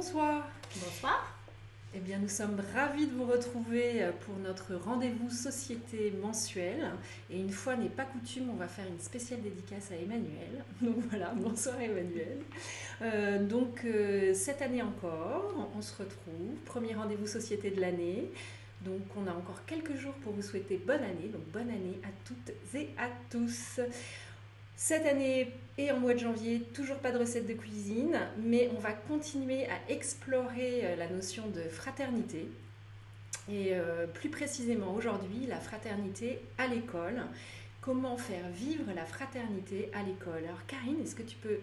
Bonsoir. Bonsoir. Eh bien, nous sommes ravis de vous retrouver pour notre rendez-vous société mensuel. Et une fois n'est pas coutume, on va faire une spéciale dédicace à Emmanuel. Donc voilà, bonsoir Emmanuel. Cette année encore, on se retrouve. Premier rendez-vous société de l'année. Donc on a encore quelques jours pour vous souhaiter bonne année. Donc bonne année à toutes et à tous. Cette année et en mois de janvier, toujours pas de recette de cuisine, mais on va continuer à explorer la notion de fraternité. Et plus précisément aujourd'hui, la fraternité à l'école. Comment faire vivre la fraternité à l'école? Alors Karine, est-ce que tu peux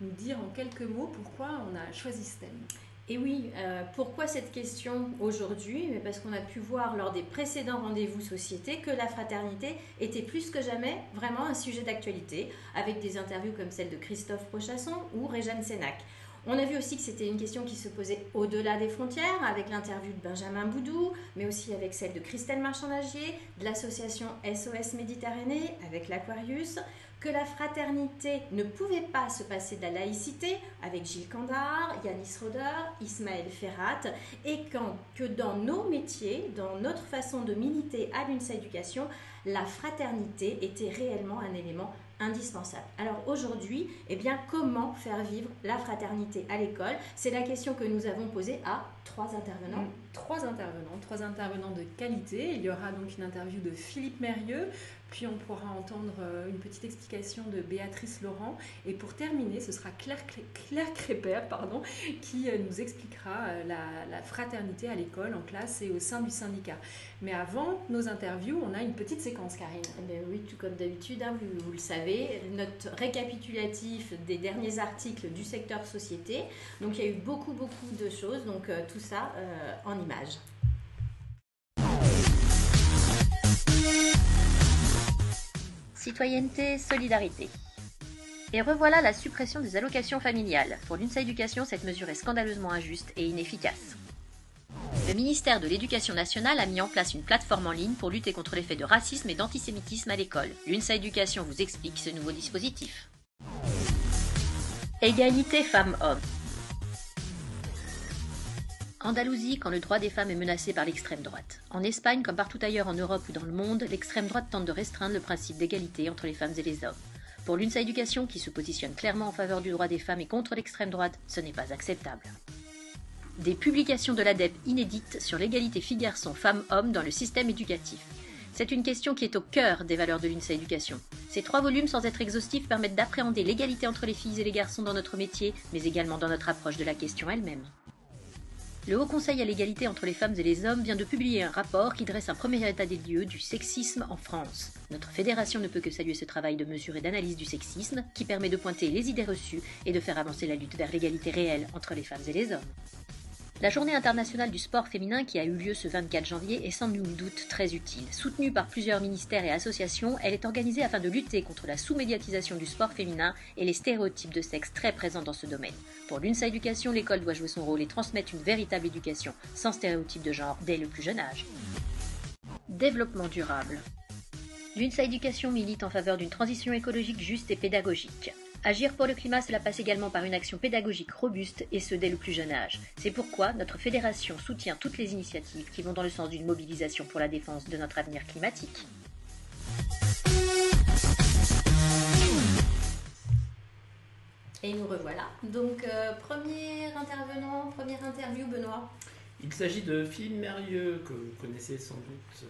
nous dire en quelques mots pourquoi on a choisi ce thème? Et oui, pourquoi cette question aujourd'hui? Parce qu'on a pu voir lors des précédents rendez-vous société que la fraternité était plus que jamais vraiment un sujet d'actualité, avec des interviews comme celle de Christophe Prochasson ou Réjeanne Sénac. On a vu aussi que c'était une question qui se posait au-delà des frontières, avec l'interview de Benjamin Boudou, mais aussi avec celle de Christelle Marchand-Lagier, de l'association SOS Méditerranée, avec l'Aquarius, que la fraternité ne pouvait pas se passer de la laïcité, avec Gilles Candard, Yanis Roder, Ismaël Ferrat, et que dans nos métiers, dans notre façon de militer à l'UNSA Éducation, la fraternité était réellement un élément indispensable. Alors aujourd'hui, comment faire vivre la fraternité à l'école? C'est la question que nous avons posée à trois intervenants. Trois intervenants de qualité. Il y aura donc une interview de Philippe Mérieux, puis on pourra entendre une petite explication de Béatrice Laurent. Et pour terminer, ce sera Claire Crépert qui nous expliquera la fraternité à l'école, en classe et au sein du syndicat. Mais avant nos interviews, on a une petite séquence, Karine. Oui, tout comme d'habitude, vous le savez, notre récapitulatif des derniers articles du secteur société. Donc il y a eu beaucoup de choses, donc tout ça en images. Citoyenneté, solidarité. Et revoilà la suppression des allocations familiales. Pour l'UNSA Éducation, cette mesure est scandaleusement injuste et inefficace. Le ministère de l'Éducation nationale a mis en place une plateforme en ligne pour lutter contre les faits de racisme et d'antisémitisme à l'école. L'UNSA Éducation vous explique ce nouveau dispositif. Égalité femmes-hommes. Andalousie, quand le droit des femmes est menacé par l'extrême droite. En Espagne, comme partout ailleurs en Europe ou dans le monde, l'extrême droite tente de restreindre le principe d'égalité entre les femmes et les hommes. Pour l'UNSA Éducation, qui se positionne clairement en faveur du droit des femmes et contre l'extrême droite, ce n'est pas acceptable. Des publications de l'ADEPE inédites sur l'égalité filles-garçons, femmes-hommes dans le système éducatif. C'est une question qui est au cœur des valeurs de l'UNSA Éducation. Ces 3 volumes, sans être exhaustifs, permettent d'appréhender l'égalité entre les filles et les garçons dans notre métier, mais également dans notre approche de la question elle-même. Le Haut Conseil à l'égalité entre les femmes et les hommes vient de publier un rapport qui dresse un premier état des lieux du sexisme en France. Notre fédération ne peut que saluer ce travail de mesure et d'analyse du sexisme qui permet de pointer les idées reçues et de faire avancer la lutte vers l'égalité réelle entre les femmes et les hommes. La Journée internationale du sport féminin qui a eu lieu ce 24 janvier est sans nul doute très utile. Soutenue par plusieurs ministères et associations, elle est organisée afin de lutter contre la sous-médiatisation du sport féminin et les stéréotypes de sexe très présents dans ce domaine. Pour l'UNSA Éducation, l'école doit jouer son rôle et transmettre une véritable éducation sans stéréotypes de genre dès le plus jeune âge. Développement durable. L'UNSA Éducation milite en faveur d'une transition écologique juste et pédagogique. Agir pour le climat, cela passe également par une action pédagogique robuste, et ce dès le plus jeune âge. C'est pourquoi notre fédération soutient toutes les initiatives qui vont dans le sens d'une mobilisation pour la défense de notre avenir climatique. Et nous revoilà. Donc, premier intervenant, première interview, Benoît. Il s'agit de Philippe Mérieux, que vous connaissez sans doute.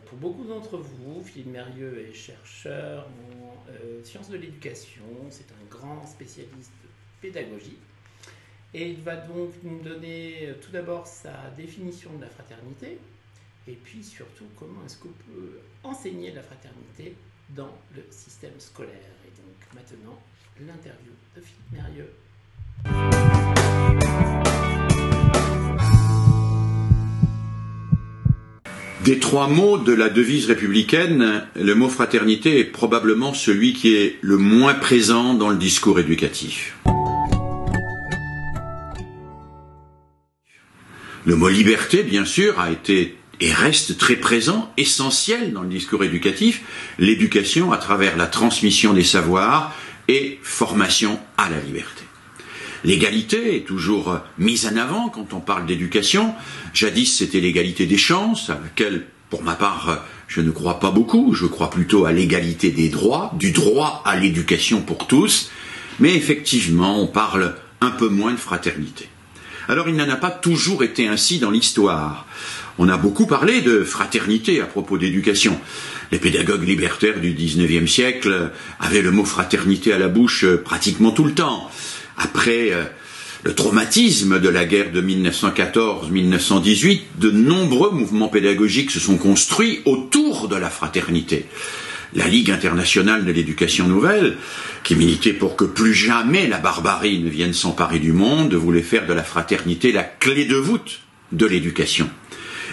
Pour beaucoup d'entre vous, Philippe Mérieux est chercheur en sciences de l'éducation, c'est un grand spécialiste de pédagogie et il va donc nous donner tout d'abord sa définition de la fraternité et puis surtout comment est-ce qu'on peut enseigner la fraternité dans le système scolaire. Et donc maintenant, l'interview de Philippe Mérieux. Des 3 mots de la devise républicaine, le mot fraternité est probablement celui qui est le moins présent dans le discours éducatif. Le mot liberté, bien sûr, a été et reste très présent, essentiel dans le discours éducatif, l'éducation à travers la transmission des savoirs et formation à la liberté. L'égalité est toujours mise en avant quand on parle d'éducation. Jadis, c'était l'égalité des chances, à laquelle, pour ma part, je ne crois pas beaucoup. Je crois plutôt à l'égalité des droits, du droit à l'éducation pour tous. Mais effectivement, on parle un peu moins de fraternité. Alors, il n'en a pas toujours été ainsi dans l'histoire. On a beaucoup parlé de fraternité à propos d'éducation. Les pédagogues libertaires du XIXe siècle avaient le mot fraternité à la bouche pratiquement tout le temps. Après le traumatisme de la guerre de 1914-1918, de nombreux mouvements pédagogiques se sont construits autour de la fraternité. La Ligue internationale de l'éducation nouvelle, qui militait pour que plus jamais la barbarie ne vienne s'emparer du monde, voulait faire de la fraternité la clé de voûte de l'éducation.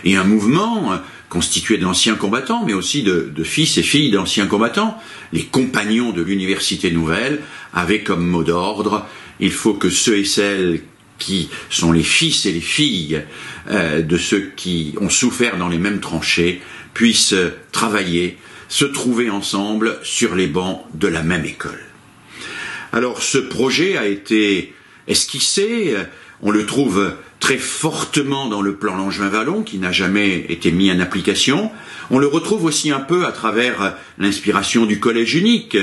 Et un mouvement constitué d'anciens combattants, mais aussi de fils et filles d'anciens combattants, les compagnons de l'université nouvelle, avaient comme mot d'ordre: il faut que ceux et celles qui sont les fils et les filles de ceux qui ont souffert dans les mêmes tranchées puissent travailler, se trouver ensemble sur les bancs de la même école. Alors ce projet a été esquissé, on le trouve très fortement dans le plan Langevin-Wallon, qui n'a jamais été mis en application. On le retrouve aussi un peu à travers l'inspiration du collège unique,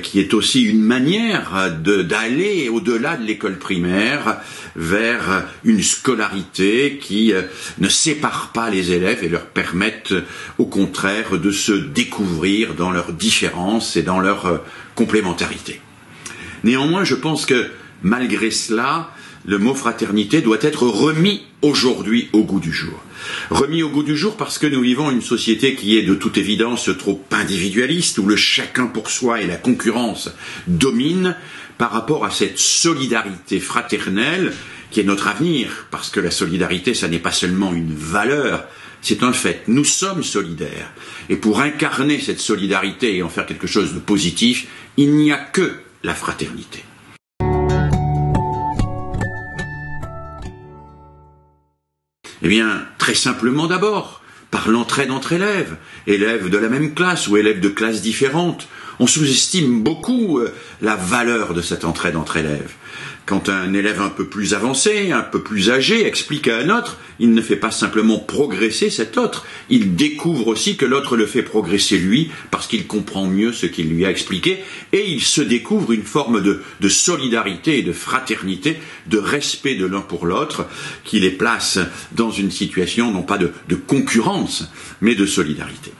qui est aussi une manière d'aller au-delà de l'école primaire vers une scolarité qui ne sépare pas les élèves et leur permette au contraire de se découvrir dans leurs différences et dans leur complémentarité. Néanmoins, je pense que malgré cela, le mot fraternité doit être remis aujourd'hui au goût du jour. Remis au goût du jour parce que nous vivons une société qui est de toute évidence trop individualiste, où le chacun pour soi et la concurrence dominent par rapport à cette solidarité fraternelle qui est notre avenir, parce que la solidarité, ça n'est pas seulement une valeur, c'est un fait. Nous sommes solidaires. Et pour incarner cette solidarité et en faire quelque chose de positif, il n'y a que la fraternité. Eh bien, très simplement d'abord, par l'entraide entre élèves, élèves de la même classe ou élèves de classes différentes. On sous-estime beaucoup la valeur de cette entraide entre élèves. Quand un élève un peu plus avancé, un peu plus âgé, explique à un autre, il ne fait pas simplement progresser cet autre, il découvre aussi que l'autre le fait progresser lui, parce qu'il comprend mieux ce qu'il lui a expliqué, et il se découvre une forme de solidarité et de fraternité, de respect de l'un pour l'autre, qui les place dans une situation non pas de concurrence, mais de solidarité.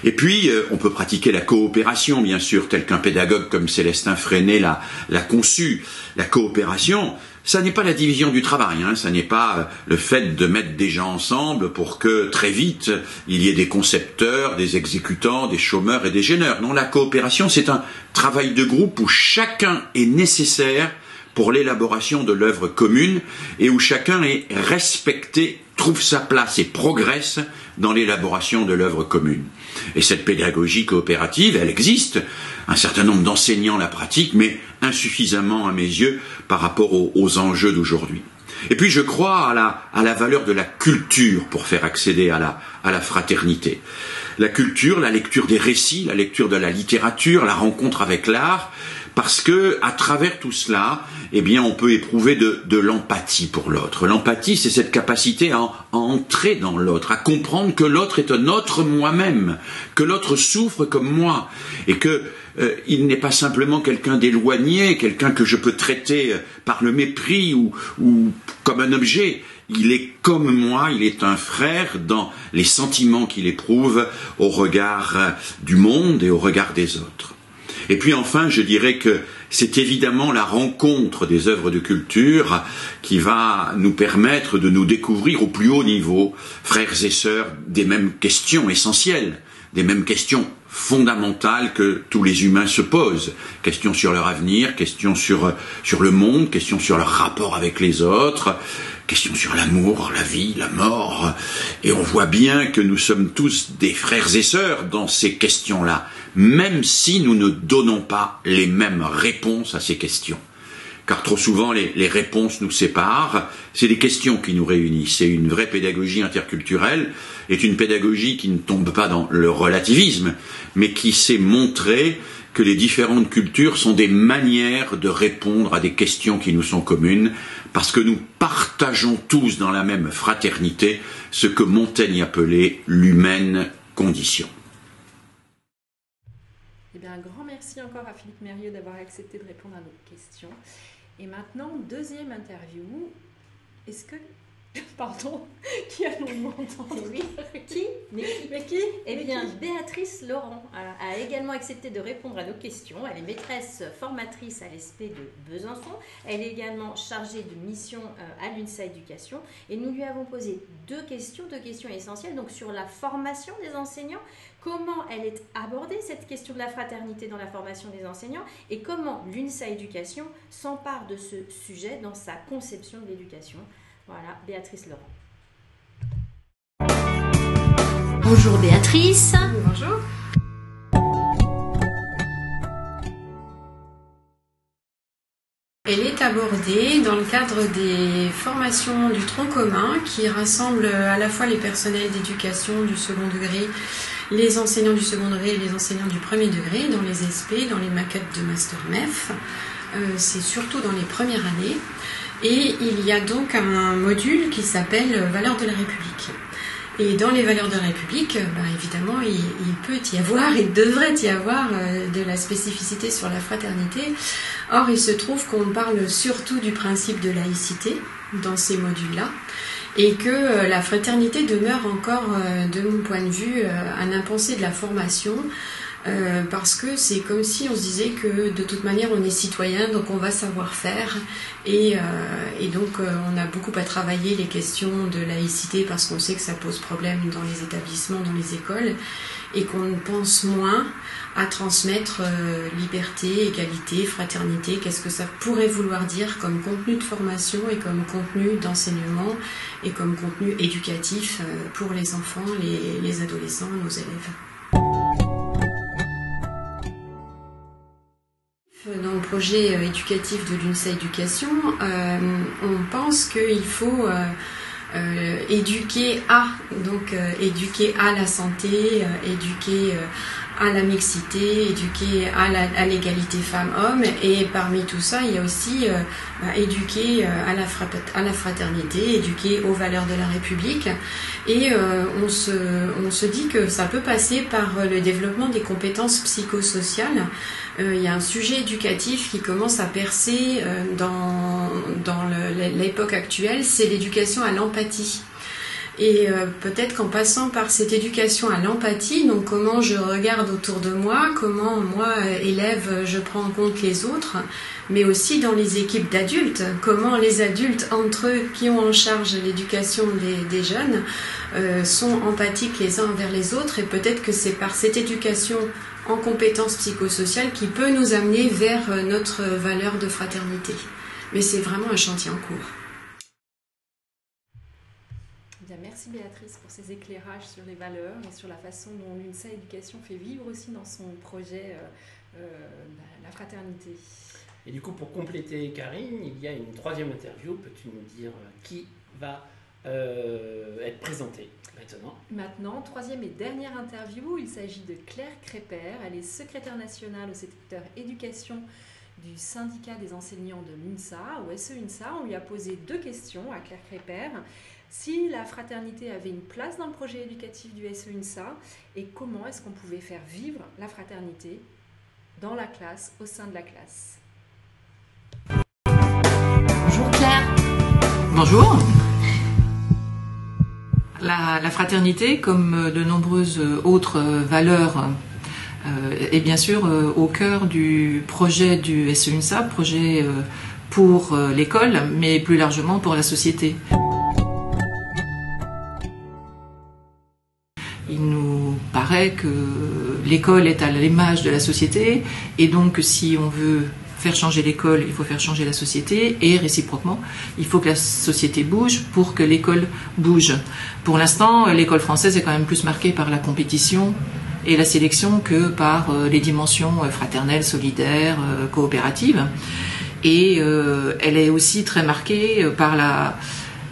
Et puis, on peut pratiquer la coopération, bien sûr, tel qu'un pédagogue comme Célestin Freinet l'a conçu. La coopération, ça n'est pas la division du travail, ça n'est pas le fait de mettre des gens ensemble pour que très vite il y ait des concepteurs, des exécutants, des chômeurs et des gêneurs. Non, la coopération, c'est un travail de groupe où chacun est nécessaire pour l'élaboration de l'œuvre commune et où chacun est respecté, trouve sa place et progresse dans l'élaboration de l'œuvre commune. Et cette pédagogie coopérative, elle existe. Un certain nombre d'enseignants la pratiquent, mais insuffisamment à mes yeux par rapport aux enjeux d'aujourd'hui. Et puis je crois à la valeur de la culture pour faire accéder à la fraternité. La culture, la lecture des récits, la lecture de la littérature, la rencontre avec l'art, parce que à travers tout cela, eh bien, on peut éprouver de l'empathie pour l'autre. L'empathie, c'est cette capacité à entrer dans l'autre, à comprendre que l'autre est un autre moi-même, que l'autre souffre comme moi, et que il n'est pas simplement quelqu'un d'éloigné, quelqu'un que je peux traiter par le mépris ou comme un objet. Il est comme moi, il est un frère dans les sentiments qu'il éprouve au regard du monde et au regard des autres. Et puis enfin, je dirais que c'est évidemment la rencontre des œuvres de culture qui va nous permettre de nous découvrir au plus haut niveau, frères et sœurs, des mêmes questions essentielles, des mêmes questions fondamentales que tous les humains se posent. Questions sur leur avenir, questions sur le monde, questions sur leur rapport avec les autres, questions sur l'amour, la vie, la mort. Et on voit bien que nous sommes tous des frères et sœurs dans ces questions-là, même si nous ne donnons pas les mêmes réponses à ces questions. Car trop souvent, les réponses nous séparent, c'est des questions qui nous réunissent. Et une vraie pédagogie interculturelle est une pédagogie qui ne tombe pas dans le relativisme, mais qui sait montrer que les différentes cultures sont des manières de répondre à des questions qui nous sont communes, parce que nous partageons tous dans la même fraternité ce que Montaigne appelait l'humaine condition. Eh bien, un grand merci encore à Philippe Mérieux d'avoir accepté de répondre à nos questions. Et maintenant, deuxième interview. Est-ce que... Pardon, qui allons-nous entendre? Oui, qui? Mais qui? Eh bien, Béatrice Laurent a également accepté de répondre à nos questions. Elle est maîtresse formatrice à l'ESP de Besançon. Elle est également chargée de mission à l'UNSA Éducation. Et nous lui avons posé deux questions essentielles. Donc, sur la formation des enseignants, comment elle est abordée, cette question de la fraternité dans la formation des enseignants, et comment l'UNSA Éducation s'empare de ce sujet dans sa conception de l'éducation. Voilà, Béatrice Laurent. Bonjour Béatrice. Bonjour. Elle est abordée dans le cadre des formations du tronc commun qui rassemble à la fois les personnels d'éducation du second degré, les enseignants du second degré et les enseignants du premier degré, dans les SP, dans les maquettes de Master MEF. C'est surtout dans les premières années. Et il y a donc un module qui s'appelle Valeurs de la République. Et dans les valeurs de la République, évidemment, il peut y avoir, il devrait y avoir de la spécificité sur la fraternité. Or, il se trouve qu'on parle surtout du principe de laïcité dans ces modules-là, et que la fraternité demeure encore, de mon point de vue, un impensé de la formation, parce que c'est comme si on se disait que de toute manière on est citoyen, donc on va savoir faire, et donc on a beaucoup à travailler les questions de laïcité parce qu'on sait que ça pose problème dans les établissements, dans les écoles, et qu'on pense moins à transmettre liberté, égalité, fraternité. Qu'est-ce que ça pourrait vouloir dire comme contenu de formation et comme contenu d'enseignement et comme contenu éducatif pour les enfants, les adolescents, nos élèves. Dans le projet éducatif de l'UNSA Éducation, on pense qu'il faut éduquer à la santé, éduquer à la mixité, éduquer à l'égalité femmes-hommes, et parmi tout ça, il y a aussi éduquer à la fraternité, éduquer aux valeurs de la République, et on se dit que ça peut passer par le développement des compétences psychosociales. Il y a un sujet éducatif qui commence à percer dans l'époque actuelle, c'est l'éducation à l'empathie. Et peut-être qu'en passant par cette éducation à l'empathie, donc comment je regarde autour de moi, comment moi, élève, je prends en compte les autres, mais aussi dans les équipes d'adultes, comment les adultes entre eux qui ont en charge l'éducation des jeunes sont empathiques les uns envers les autres, et peut-être que c'est par cette éducation en compétences psychosociales qui peut nous amener vers notre valeur de fraternité. Mais c'est vraiment un chantier en cours. Bien, merci Béatrice pour ces éclairages sur les valeurs et sur la façon dont l'UNSA Éducation fait vivre aussi dans son projet la fraternité. Et du coup, pour compléter Karine, il y a une troisième interview. Peux-tu nous dire qui va être présentée Maintenant, troisième et dernière interview, il s'agit de Claire Crépère. Elle est secrétaire nationale au secteur éducation du syndicat des enseignants de l'UNSA, au SE-UNSA. On lui a posé deux questions à Claire Crépère. Si la fraternité avait une place dans le projet éducatif du SE-UNSA, et comment est-ce qu'on pouvait faire vivre la fraternité dans la classe, au sein de la classe. Bonjour Claire. Bonjour. La fraternité, comme de nombreuses autres valeurs, est bien sûr au cœur du projet du SE-UNSA, projet pour l'école, mais plus largement pour la société. Il nous paraît que l'école est à l'image de la société, et donc si on veut faire changer l'école, il faut faire changer la société, et réciproquement, il faut que la société bouge pour que l'école bouge. Pour l'instant, l'école française est quand même plus marquée par la compétition et la sélection que par les dimensions fraternelles, solidaires, coopératives. Et elle est aussi très marquée par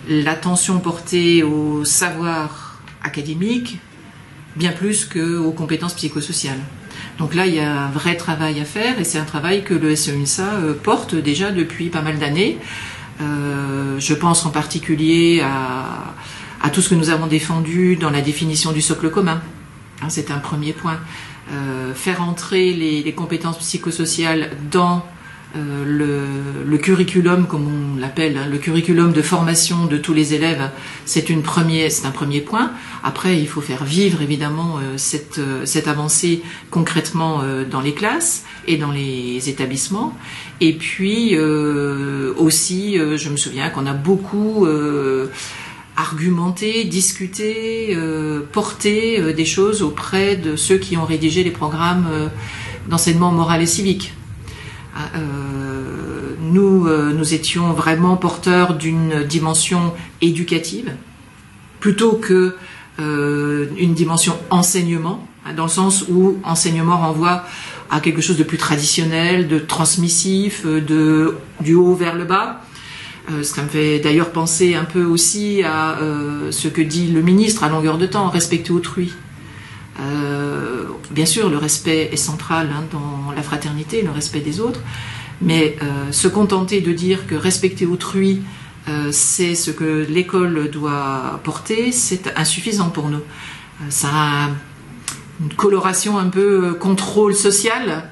l'attention portée au savoir académique, bien plus qu'aux compétences psychosociales. Donc là, il y a un vrai travail à faire et c'est un travail que le SEUNSA porte déjà depuis pas mal d'années. Je pense en particulier à tout ce que nous avons défendu dans la définition du socle commun. Hein, c'est un premier point. Faire entrer les compétences psychosociales dans le curriculum, comme on l'appelle, hein, le curriculum de formation de tous les élèves, c'est un premier point. Après, il faut faire vivre évidemment cette avancée concrètement dans les classes et dans les établissements. Et puis aussi, je me souviens qu'on a beaucoup argumenté, discuté, porté des choses auprès de ceux qui ont rédigé les programmes d'enseignement moral et civique. Nous étions vraiment porteurs d'une dimension éducative plutôt que une dimension enseignement, dans le sens où enseignement renvoie à quelque chose de plus traditionnel, de transmissif, du haut vers le bas. Ça me fait d'ailleurs penser un peu aussi à ce que dit le ministre à longueur de temps, respecter autrui. Bien sûr, le respect est central dans la fraternité, le respect des autres, mais se contenter de dire que respecter autrui, c'est ce que l'école doit porter, c'est insuffisant pour nous. Ça a une coloration un peu contrôle social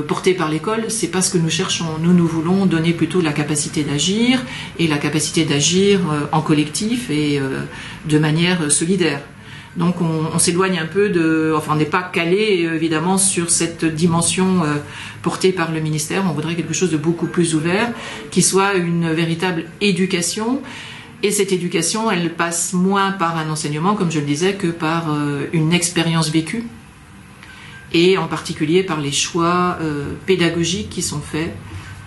porté par l'école, c'est pas ce que nous cherchons. Nous voulons donner plutôt la capacité d'agir, et la capacité d'agir en collectif et de manière solidaire. Donc on s'éloigne un peu on n'est pas calé évidemment sur cette dimension portée par le ministère. On voudrait quelque chose de beaucoup plus ouvert, qui soit une véritable éducation. Et cette éducation, elle passe moins par un enseignement, comme je le disais, que par une expérience vécue. Et en particulier par les choix pédagogiques qui sont faits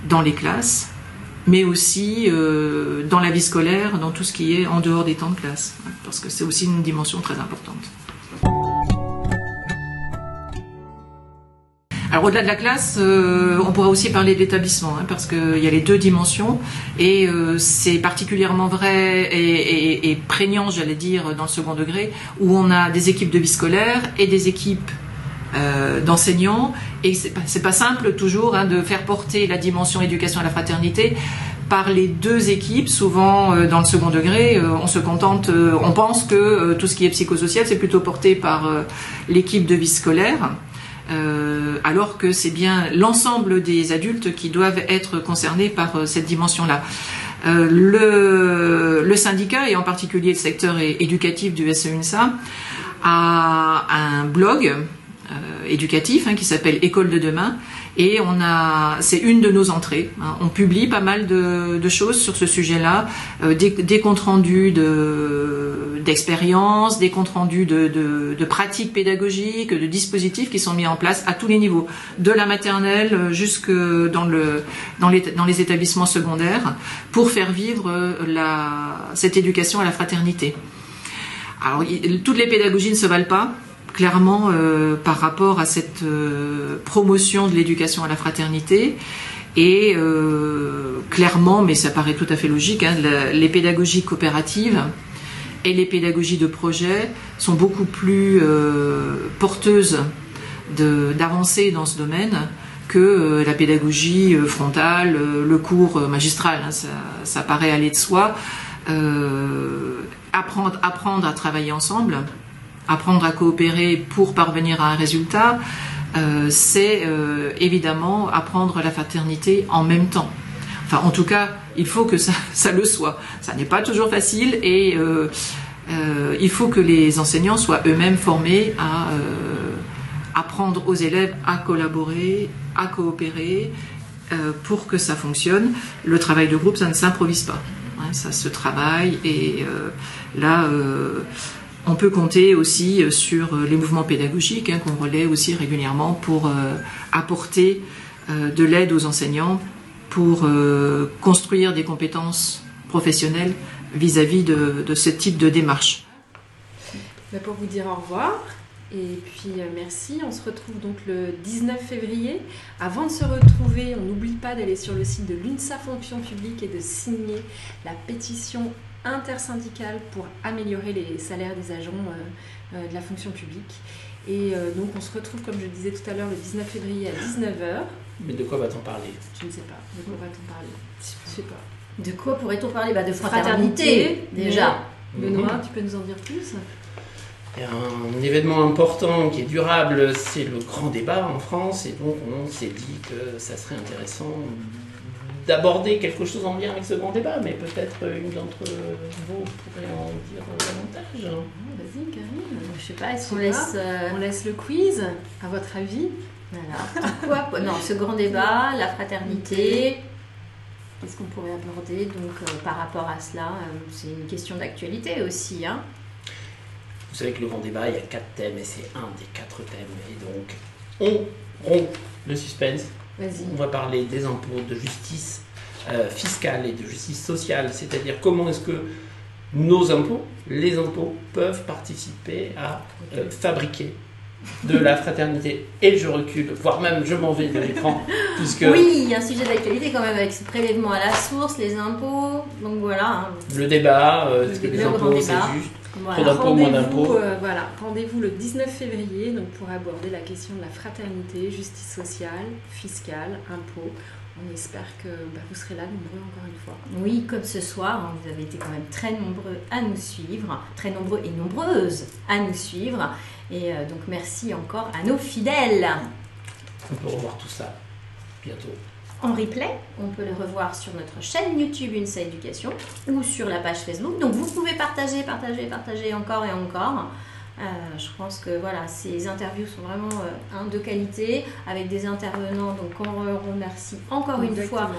dans les classes, mais aussi dans la vie scolaire, dans tout ce qui est en dehors des temps de classe, parce que c'est aussi une dimension très importante. Alors au-delà de la classe, on pourra aussi parler de l'établissement, parce qu'il y a les deux dimensions, et c'est particulièrement vrai et prégnant, j'allais dire, dans le second degré, où on a des équipes de vie scolaire et des équipes d'enseignants, et c'est pas simple toujours de faire porter la dimension éducation à la fraternité par les deux équipes. Souvent dans le second degré, on pense que tout ce qui est psychosocial c'est plutôt porté par l'équipe de vie scolaire, alors que c'est bien l'ensemble des adultes qui doivent être concernés par cette dimension-là. Le syndicat, et en particulier le secteur éducatif du SEUNSA, a un blog éducatif qui s'appelle École de demain, et c'est une de nos entrées. On publie pas mal de choses sur ce sujet-là, des comptes rendus d'expériences, des comptes rendus de pratiques pédagogiques, de dispositifs qui sont mis en place à tous les niveaux, de la maternelle jusque dans les établissements secondaires, pour faire vivre cette éducation à la fraternité. Alors, toutes les pédagogies ne se valent pas, clairement, par rapport à cette promotion de l'éducation à la fraternité, et clairement, mais ça paraît tout à fait logique, les pédagogies coopératives et les pédagogies de projet sont beaucoup plus porteuses d'avancées dans ce domaine que la pédagogie frontale, le cours magistral, ça paraît aller de soi. Apprendre à travailler ensemble, apprendre à coopérer pour parvenir à un résultat, c'est évidemment apprendre la fraternité en même temps. Enfin, en tout cas, il faut que ça le soit. Ça n'est pas toujours facile, et il faut que les enseignants soient eux-mêmes formés à apprendre aux élèves à collaborer, à coopérer, pour que ça fonctionne. Le travail de groupe, ça ne s'improvise pas. Ça se travaille, et là... on peut compter aussi sur les mouvements pédagogiques qu'on relaie aussi régulièrement pour apporter de l'aide aux enseignants pour construire des compétences professionnelles vis-à-vis de ce type de démarche. Pour vous dire au revoir, et puis merci. On se retrouve donc le 19 février. Avant de se retrouver, on n'oublie pas d'aller sur le site de l'UNSA Fonction Publique et de signer la pétition intersyndicale pour améliorer les salaires des agents de la fonction publique. Et donc on se retrouve, comme je le disais tout à l'heure, le 19 février à 19h. Mais de quoi va-t-on parler? Je ne sais pas. De quoi va-t-on parler? Je ne sais pas. De quoi pourrait-on parler? De fraternité, déjà. Benoît, tu peux nous en dire plus? Et un événement important qui est durable, c'est le grand débat en France. Et donc on s'est dit que ça serait intéressant d'aborder quelque chose en lien avec ce grand débat. Mais peut-être une d'entre vous pourrait en dire davantage. Vas-y, Karine. Je sais pas, est-ce On qu'on on laisse le quiz, à votre avis? Voilà. Quoi? Non, ce grand débat, la fraternité, qu'est-ce qu'on pourrait aborder donc par rapport à cela? C'est une question d'actualité aussi. Hein. Vous savez que le grand débat, il y a 4 thèmes et c'est un des 4 thèmes. Et donc, on rompt le suspense. Vas-y. On va parler des impôts, de justice fiscale et de justice sociale. C'est-à-dire comment est-ce que nos impôts, les impôts, peuvent participer à fabriquer de la fraternité. Et je recule, voire même je m'en vais de l'écran. Puisque oui, il y a un sujet d'actualité quand même avec ce prélèvement à la source, les impôts. Donc voilà. Hein. Le débat, est-ce que les impôts c'est juste? Voilà. Trop d'impôts, moins d'impôts. Rendez-vous le 19 février donc, pour aborder la question de la fraternité, justice sociale, fiscale, impôts. On espère que vous serez là nombreux encore une fois. Oui, comme ce soir, hein, vous avez été quand même très nombreux à nous suivre, très nombreux et nombreuses à nous suivre. Et donc merci encore à nos fidèles. On peut revoir tout ça bientôt. En replay, on peut le revoir sur notre chaîne YouTube Unsa Éducation ou sur la page Facebook. Donc vous pouvez partager encore et encore. Je pense que voilà, ces interviews sont vraiment de qualité avec des intervenants. Donc on remercie encore une fois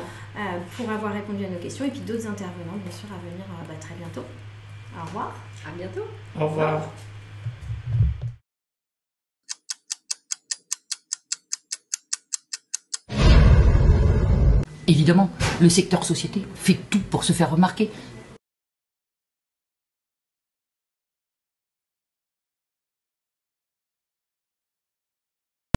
pour avoir répondu à nos questions et puis d'autres intervenants bien sûr à venir très bientôt. Au revoir. À bientôt. Au revoir. Évidemment, le secteur société fait tout pour se faire remarquer.